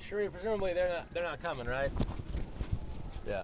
Sheree, presumably they're not coming, right? Yeah.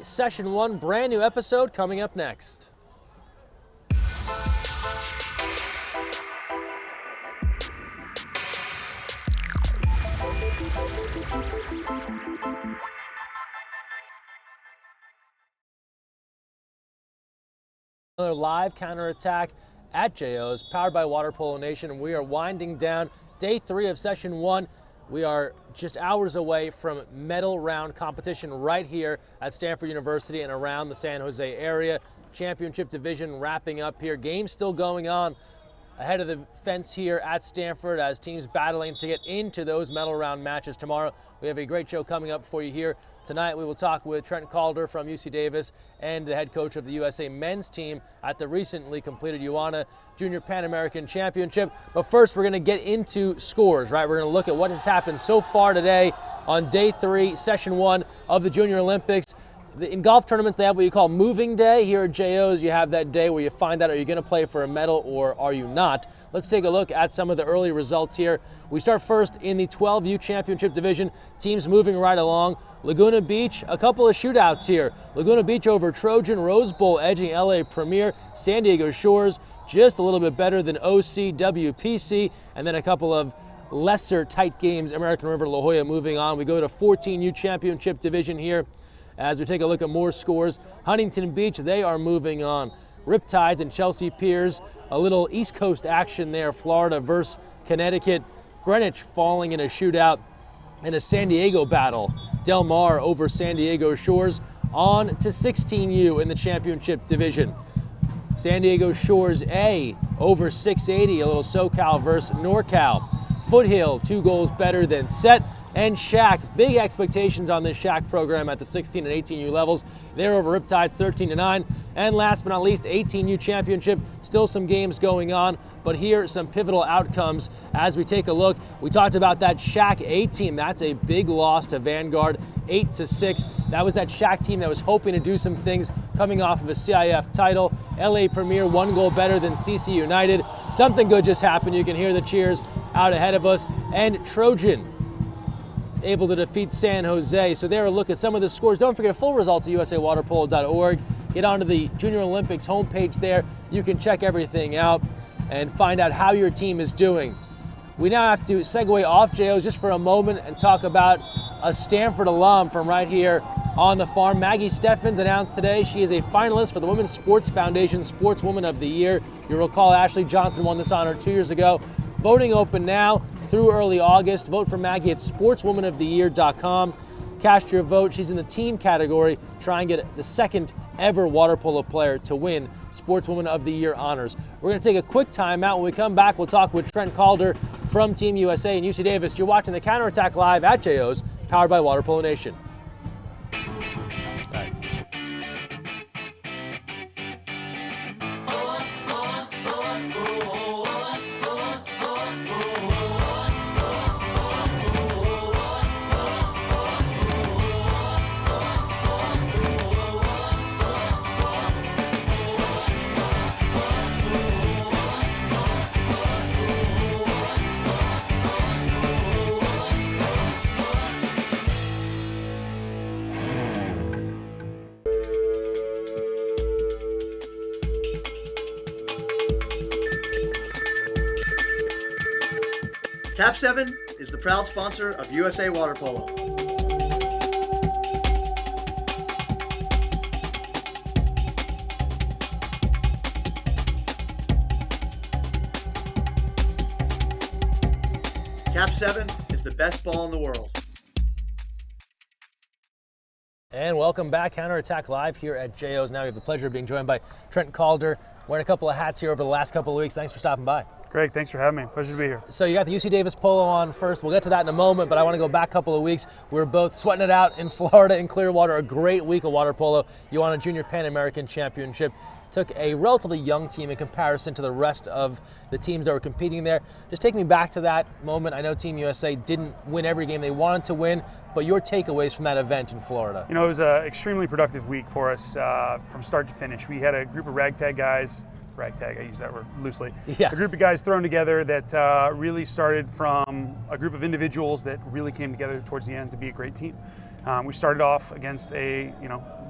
Session 1, brand new episode coming up next. Another live counterattack at JO's, powered by Water Polo Nation. We are winding down day 3 of session 1. We are just hours away from medal round competition right here at Stanford University and around the San Jose area. Championship division wrapping up here. Games still going on ahead of the fence here at Stanford as teams battling to get into those medal round matches tomorrow. We have a great show coming up for you here. Tonight we will talk with Trent Calder from UC Davis and the head coach of the USA men's team at the recently completed UANA Junior Pan American Championship. But first we're going to get into scores, right? We're going to look at what has happened so far today on day 3, session 1 of the Junior Olympics. In golf tournaments, they have what you call moving day. Here at JO's, you have that day where you find out, are you going to play for a medal or are you not? Let's take a look at some of the early results here. We start first in the 12U Championship Division. Teams moving right along. Laguna Beach, a couple of shootouts here. Laguna Beach over Trojan, Rose Bowl edging LA Premier. San Diego Shores just a little bit better than OC, WPC, and then a couple of lesser tight games. American River, La Jolla moving on. We go to 14U Championship Division here. As we take a look at more scores, Huntington Beach, they are moving on. Riptides and Chelsea Piers, a little East Coast action there. Florida versus Connecticut. Greenwich falling in a shootout in a San Diego battle. Del Mar over San Diego Shores. On to 16U in the championship division. San Diego Shores A over 680, a little SoCal versus NorCal. Foothill, 2 goals better than Set. And Shack, big expectations on this Shack program at the 16 and 18U levels. They're over Riptides 13-9. And last but not least, 18U championship. Still some games going on, but here are some pivotal outcomes as we take a look. We talked about that Shack A team. That's a big loss to Vanguard, 8-6. That was that Shack team that was hoping to do some things coming off of a CIF title. LA Premier, 1 goal better than CC United. Something good just happened. You can hear the cheers out ahead of us. And Trojan able to defeat San Jose. So there, a look at some of the scores. Don't forget full results at usawaterpolo.org. Get onto the Junior Olympics homepage there. You can check everything out and find out how your team is doing. We now have to segue off JOs just for a moment and talk about a Stanford alum from right here on the farm. Maggie Steffens announced today she is a finalist for the Women's Sports Foundation Sportswoman of the Year. You'll recall Ashley Johnson won this honor 2 years ago. Voting open now through early August. Vote for Maggie at sportswomanoftheyear.com. Cast your vote. She's in the team category. Try and get the second ever water polo player to win Sportswoman of the Year honors. We're going to take a quick timeout. When we come back, we'll talk with Trent Calder from Team USA and UC Davis. You're watching the Counterattack live at JO's, powered by Water Polo Nation. Cap 7 is the proud sponsor of USA Water Polo. Cap 7 is the best ball in the world. And welcome back, Counterattack Live here at JO's. Now we have the pleasure of being joined by Trent Calder, wearing a couple of hats here over the last couple of weeks. Thanks for stopping by. Greg, thanks for having me. Pleasure to be here. So you got the UC Davis polo on first. We'll get to that in a moment, but I want to go back a couple of weeks. We were both sweating it out in Florida in Clearwater. A great week of water polo. You won a Junior Pan American Championship. Took a relatively young team in comparison to the rest of the teams that were competing there. Just take me back to that moment. I know Team USA didn't win every game they wanted to win, but your takeaways from that event in Florida. You know, it was an extremely productive week for us from start to finish. We had a group of ragtag guys. Ragtag, I use that word loosely. Yeah. A group of guys thrown together that really started from a group of individuals that really came together towards the end to be a great team. We started off against a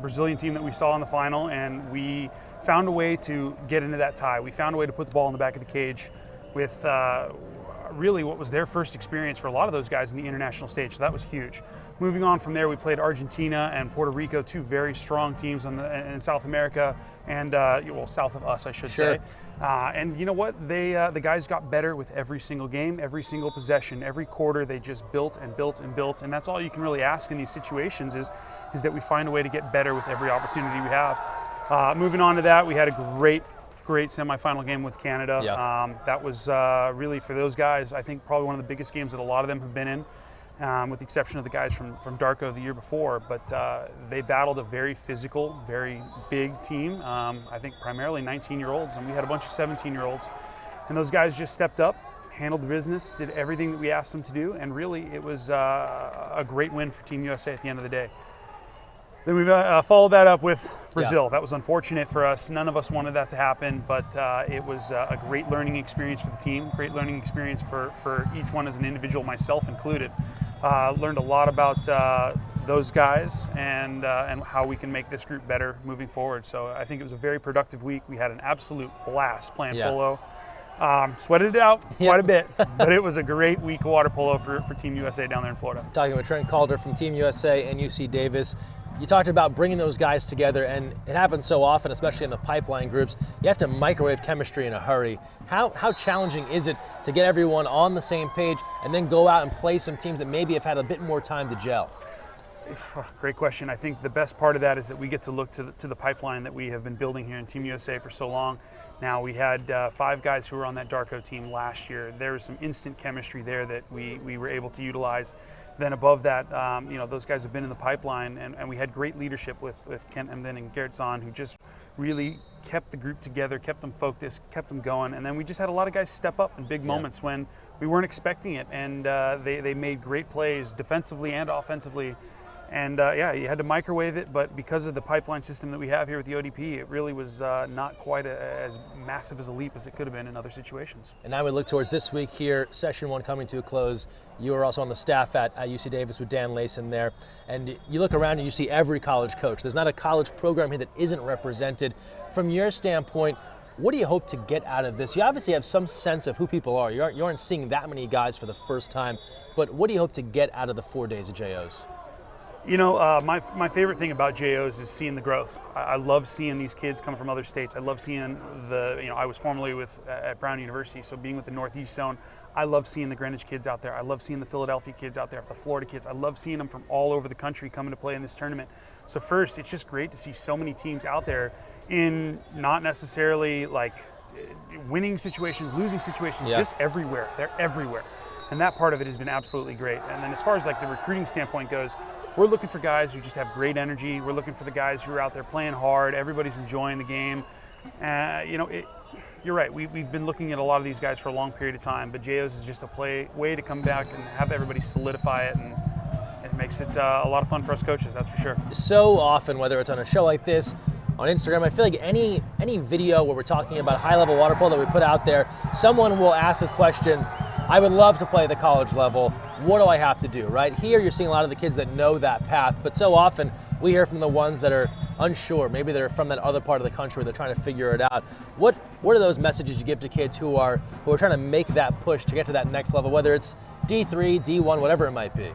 Brazilian team that we saw in the final, and we found a way to get into that tie. We found a way to put the ball in the back of the cage with really what was their first experience for a lot of those guys in the international stage, so that was huge. Moving on from there, we played Argentina and Puerto Rico, two very strong teams in South America, and well, south of us, I should say. And you know what? The guys got better with every single game, every single possession, every quarter. They just built and built and built, and that's all you can really ask in these situations is that we find a way to get better with every opportunity we have. Moving on to that, we had a great semifinal game with Canada. Yeah. That was really, for those guys, I think probably one of the biggest games that a lot of them have been in, with the exception of the guys from Darko the year before. But they battled a very physical, very big team. I think primarily 19-year-olds, and we had a bunch of 17-year-olds. And those guys just stepped up, handled the business, did everything that we asked them to do, and really it was a great win for Team USA at the end of the day. Then we followed that up with Brazil. Yeah. That was unfortunate for us. None of us wanted that to happen, but it was a great learning experience for the team, great learning experience for each one as an individual, myself included. Learned a lot about those guys and how we can make this group better moving forward. So I think it was a very productive week. We had an absolute blast playing polo. Sweated it out quite a bit, but it was a great week of water polo for Team USA down there in Florida. Talking with Trent Calder from Team USA and UC Davis. You talked about bringing those guys together, and it happens so often, especially in the pipeline groups. You have to microwave chemistry in a hurry. How challenging is it to get everyone on the same page and then go out and play some teams that maybe have had a bit more time to gel? Great question. I think the best part of that is that we get to look to the pipeline that we have been building here in Team USA for so long. Now, we had 5 guys who were on that Darko team last year. There was some instant chemistry there that we were able to utilize. Then above that, those guys have been in the pipeline, and we had great leadership with Kent Emden and Garrett Zahn, who just really kept the group together, kept them focused, kept them going. And then we just had a lot of guys step up in big moments when we weren't expecting it, and they made great plays defensively and offensively. And you had to microwave it, but because of the pipeline system that we have here with the ODP, it really was not quite as massive as a leap as it could have been in other situations. And now we look towards this week here, session 1 coming to a close. You are also on the staff at UC Davis with Dan Layson there. And you look around and you see every college coach. There's not a college program here that isn't represented. From your standpoint, what do you hope to get out of this? You obviously have some sense of who people are. You aren't seeing that many guys for the first time, but what do you hope to get out of the 4 days of JOs? My favorite thing about JOs is seeing the growth. I love seeing these kids come from other states. I love seeing I was formerly at Brown University, so being with the Northeast Zone, I love seeing the Greenwich kids out there. I love seeing the Philadelphia kids out there, the Florida kids. I love seeing them from all over the country coming to play in this tournament. So first, it's just great to see so many teams out there in not necessarily like winning situations, losing situations, just everywhere. They're everywhere. And that part of it has been absolutely great. And then as far as like the recruiting standpoint goes, we're looking for guys who just have great energy. We're looking for the guys who are out there playing hard. Everybody's enjoying the game. You're right. We've been looking at a lot of these guys for a long period of time, but JOs is just a way to come back and have everybody solidify it, and it makes it a lot of fun for us coaches, that's for sure. So often, whether it's on a show like this, on Instagram, I feel like any video where we're talking about high-level water polo that we put out there, someone will ask a question, I would love to play at the college level. What do I have to do, right? Here you're seeing a lot of the kids that know that path, but so often we hear from the ones that are unsure. Maybe they're from that other part of the country where they're trying to figure it out. What are those messages you give to kids who are trying to make that push to get to that next level, whether it's D3, D1, whatever it might be?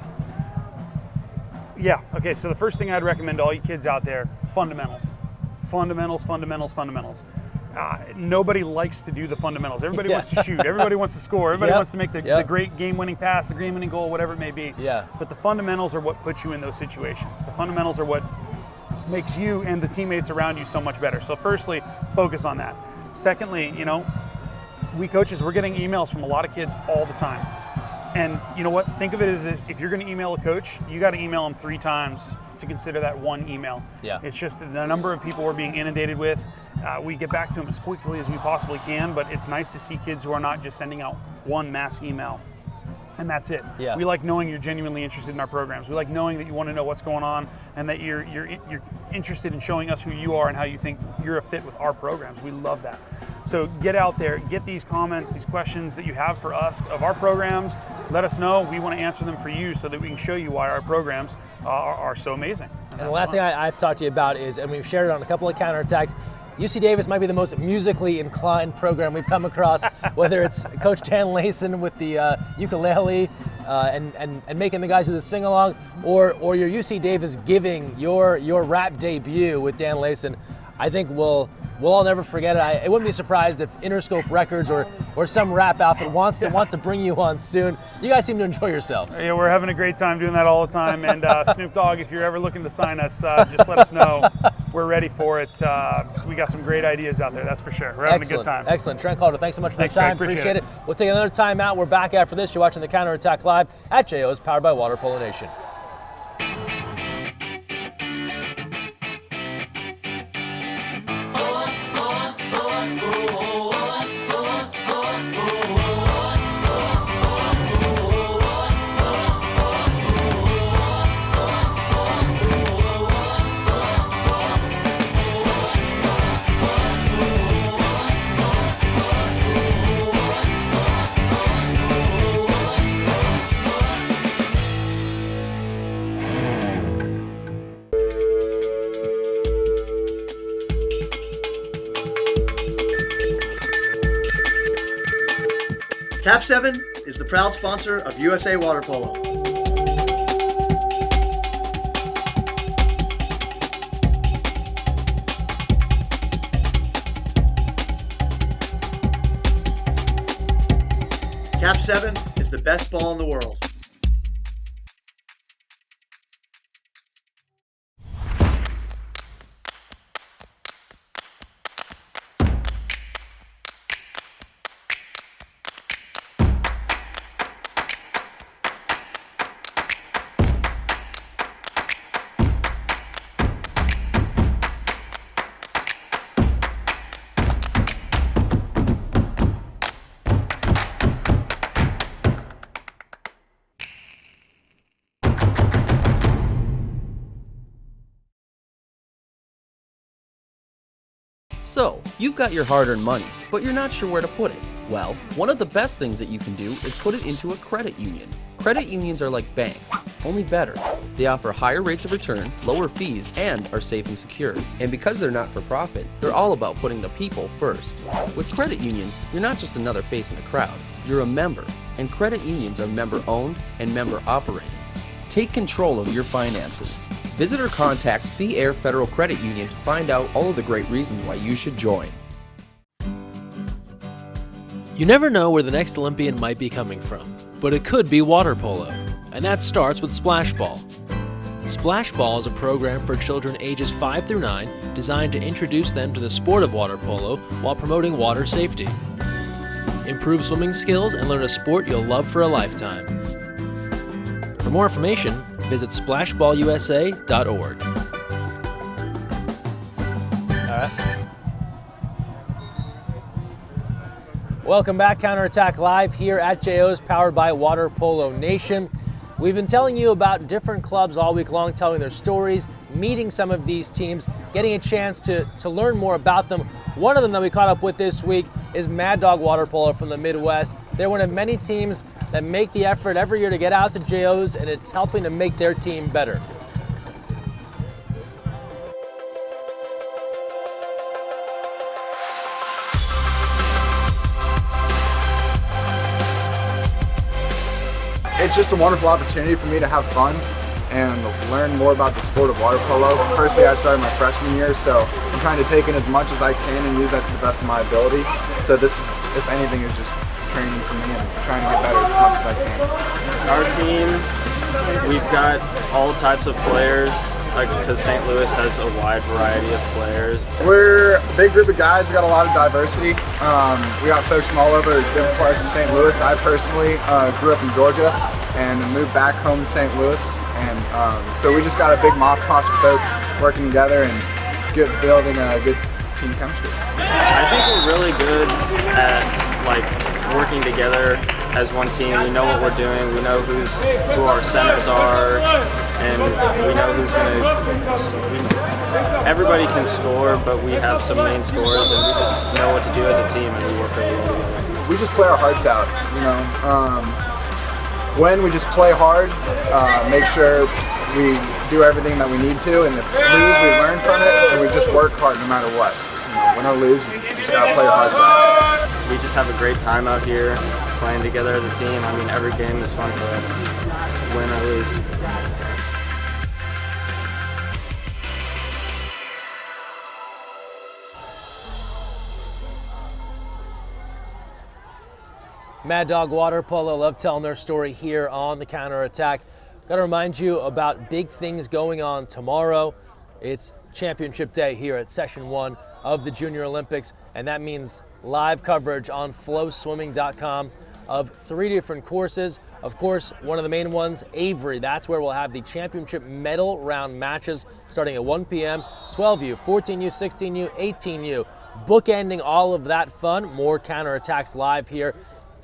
Yeah, okay, so the first thing I'd recommend to all you kids out there, fundamentals. Fundamentals. Nobody likes to do the fundamentals. Everybody wants to shoot. Everybody wants to score. Everybody wants to make the great game-winning pass, the game-winning goal, whatever it may be. But the fundamentals are what put you in those situations. The fundamentals are what makes you and the teammates around you so much better. So firstly, focus on that. Secondly, we coaches, we're getting emails from a lot of kids all the time. And you know what? Think of it as if you're going to email a coach, you got to email them 3 times to consider that one email. It's just the number of people we're being inundated with. We get back to them as quickly as we possibly can, but it's nice to see kids who are not just sending out one mass email. And that's it. We like knowing you're genuinely interested in our programs. We like knowing that you want to know what's going on and that you're interested in showing us who you are and how you think you're a fit with our programs. We love that. So get out there, get these comments, these questions that you have for us of our programs. Let us know. We want to answer them for you so that we can show you why our programs are so amazing. And the last thing I've talked to you about is, and we've shared it on a couple of counterattacks, UC Davis might be the most musically inclined program we've come across, whether it's Coach Dan Layson with the ukulele and making the guys do the sing-along, or your UC Davis giving your rap debut with Dan Layson. I think we'll all never forget it. It wouldn't be surprised if Interscope Records or some rap outfit wants to bring you on soon. You guys seem to enjoy yourselves. Yeah, we're having a great time doing that all the time. And Snoop Dogg, if you're ever looking to sign us, just let us know. We're ready for it. We got some great ideas out there, that's for sure. We're having a good time. Excellent. Trent Calder, thanks so much for your time. Appreciate it. We'll take another time out. We're back after this. You're watching the Counterattack Live at JO's, powered by Water Polo Nation. Cap 7 is the proud sponsor of USA Water Polo. Cap 7 is the best ball in the world. So, you've got your hard-earned money, but you're not sure where to put it. Well, one of the best things that you can do is put it into a credit union. Credit unions are like banks, only better. They offer higher rates of return, lower fees, and are safe and secure. And because they're not for profit, they're all about putting the people first. With credit unions, you're not just another face in the crowd, you're a member. And credit unions are member-owned and member-operated. Take control of your finances. Visit or contact Sea Air Federal Credit Union to find out all of the great reasons why you should join. You never know where the next Olympian might be coming from, but it could be water polo, and that starts with Splash Ball. Splash Ball is a program for children ages 5 through 9 designed to introduce them to the sport of water polo while promoting water safety. Improve swimming skills and learn a sport you'll love for a lifetime. For more information, visit splashballusa.org. All right. Welcome back, Counterattack Live here at JO's, powered by Water Polo Nation. We've been telling you about different clubs all week long, telling their stories, meeting some of these teams, getting a chance to learn more about them. One of them that we caught up with this week is Mad Dog Water Polo from the Midwest. They're one of many teams that make the effort every year to get out to JO's, and it's helping to make their team better. It's just a wonderful opportunity for me to have fun and learn more about the sport of water polo. Personally, I started my freshman year, so I'm trying to take in as much as I can and use that to the best of my ability. So this is, if anything, is just training for me and trying to get better as much as I can. Our team, we've got all types of players, because St. Louis has a wide variety of players. We're a big group of guys. We got a lot of diversity. We got folks from all over different parts of St. Louis. I personally grew up in Georgia and moved back home to St. Louis, and so we just got a big mosh posh of folk working together and building a good team chemistry. I think we're really good at working together as one team. We know what we're doing. We know who our centers are, and we know who's going to. Everybody can score, but we have some main scorers, and we just know what to do as a team, and we work really well together. We just play our hearts out, you know. When we just play hard, make sure we do everything that we need to, and if we lose, we learn from it, and we just work hard no matter what. You know, win or lose, we just gotta play our hearts out. We just have a great time out here playing together as a team. I mean, every game is fun for us, win or lose. Mad Dog Water Polo love telling their story here on the Counterattack. Got to remind you about big things going on tomorrow. It's championship day here at Session 1 of the Junior Olympics, and that means live coverage on flowswimming.com of 3 different courses. Of course, one of the main ones, Avery. That's where we'll have the championship medal round matches starting at 1 p.m. 12U, 14U, 16U, 18U. Bookending all of that fun. More Counterattacks live here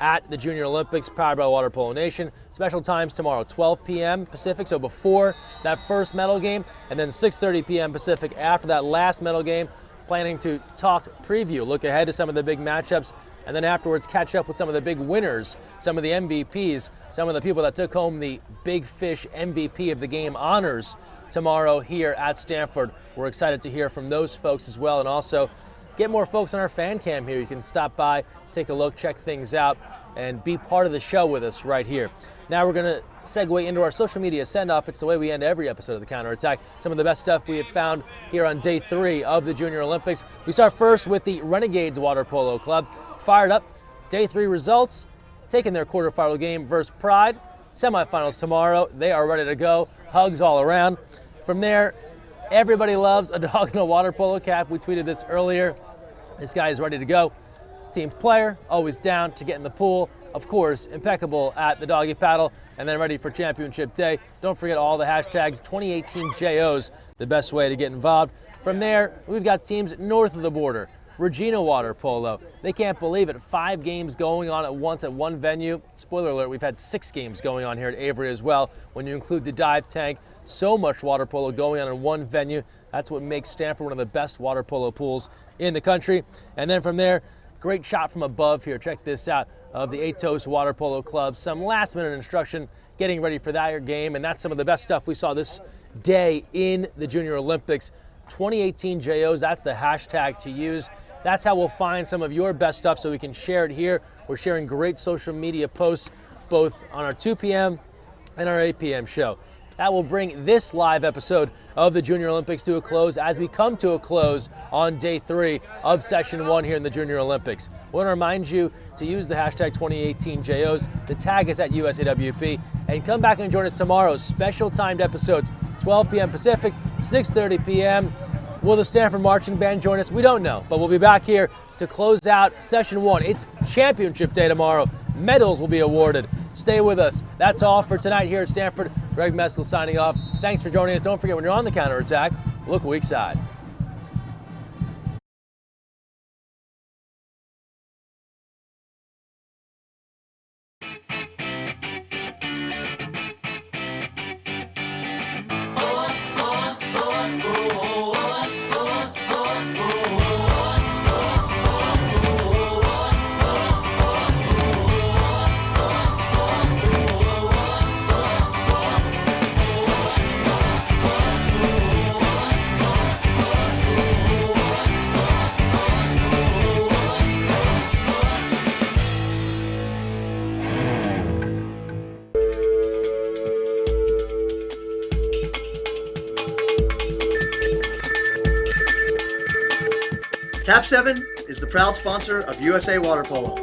at the Junior Olympics, powered by Water Polo Nation. Special times tomorrow, 12 p.m. Pacific, so before that first medal game, and then 6:30 p.m. Pacific after that last medal game. Planning to talk preview, look ahead to some of the big matchups, and then afterwards catch up with some of the big winners, some of the MVPs, some of the people that took home the Big Fish MVP of the game honors tomorrow here at Stanford. We're excited to hear from those folks as well, and also get more folks on our fan cam here. You can stop by, take a look, check things out, and be part of the show with us right here. Now we're going to segue into our social media send-off. It's the way we end every episode of the Counterattack. Some of the best stuff we have found here on day 3 of the Junior Olympics. We start first with the Renegades Water Polo Club. Fired up. Day 3 results. Taking their quarterfinal game versus Pride. Semifinals tomorrow. They are ready to go. Hugs all around. From there, everybody loves a dog in a water polo cap. We tweeted this earlier. This guy is ready to go. Team player, always down to get in the pool. Of course, impeccable at the doggy paddle, and then ready for championship day. Don't forget all the hashtags 2018 JOs, the best way to get involved. From there, we've got teams north of the border. Regina Water Polo. They can't believe it. 5 games going on at once at one venue. Spoiler alert, we've had 6 games going on here at Avery as well. When you include the dive tank, so much water polo going on in one venue. That's what makes Stanford one of the best water polo pools in the country. And then from there, great shot from above here. Check this out of the Atos Water Polo Club. Some last minute instruction getting ready for that game. And that's some of the best stuff we saw this day in the Junior Olympics. 2018 JOs, that's the hashtag to use. That's how we'll find some of your best stuff so we can share it here. We're sharing great social media posts both on our 2 p.m. and our 8 p.m. show. That will bring this live episode of the Junior Olympics to a close as we come to a close on day 3 of session 1 here in the Junior Olympics. We want to remind you to use the hashtag 2018 JOs, to tag us at USAWP, and come back and join us tomorrow's special timed episodes, 12 p.m. Pacific, 6:30 p.m. Will the Stanford Marching Band join us? We don't know, but we'll be back here to close out session 1. It's championship day tomorrow. Medals will be awarded. Stay with us. That's all for tonight here at Stanford. Greg Meskel signing off. Thanks for joining us. Don't forget, when you're on the counterattack, look weak side. Cap 7 is the proud sponsor of USA Water Polo.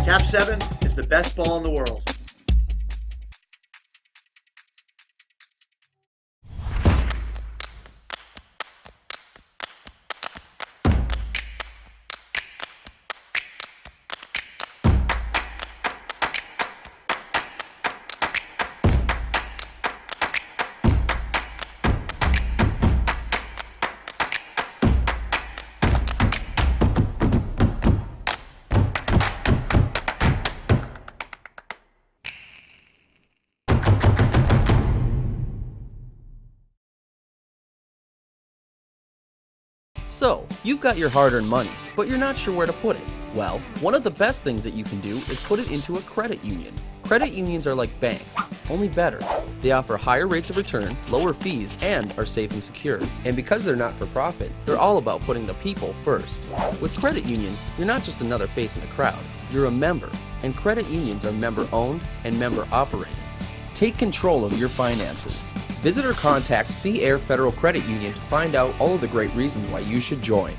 Cap 7 is the best ball in the world. So, you've got your hard-earned money, but you're not sure where to put it. Well, one of the best things that you can do is put it into a credit union. Credit unions are like banks, only better. They offer higher rates of return, lower fees, and are safe and secure. And because they're not for profit, they're all about putting the people first. With credit unions, you're not just another face in the crowd, you're a member. And credit unions are member-owned and member-operated. Take control of your finances. Visit or contact Sea Air Federal Credit Union to find out all of the great reasons why you should join.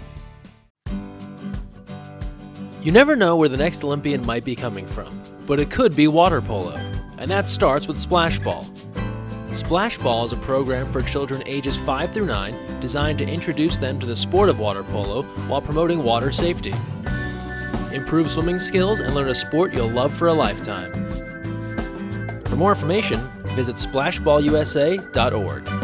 You never know where the next Olympian might be coming from, but it could be water polo, and that starts with Splash Ball. Splash Ball is a program for children ages 5 through 9 designed to introduce them to the sport of water polo while promoting water safety. Improve swimming skills and learn a sport you'll love for a lifetime. For more information, visit splashballusa.org.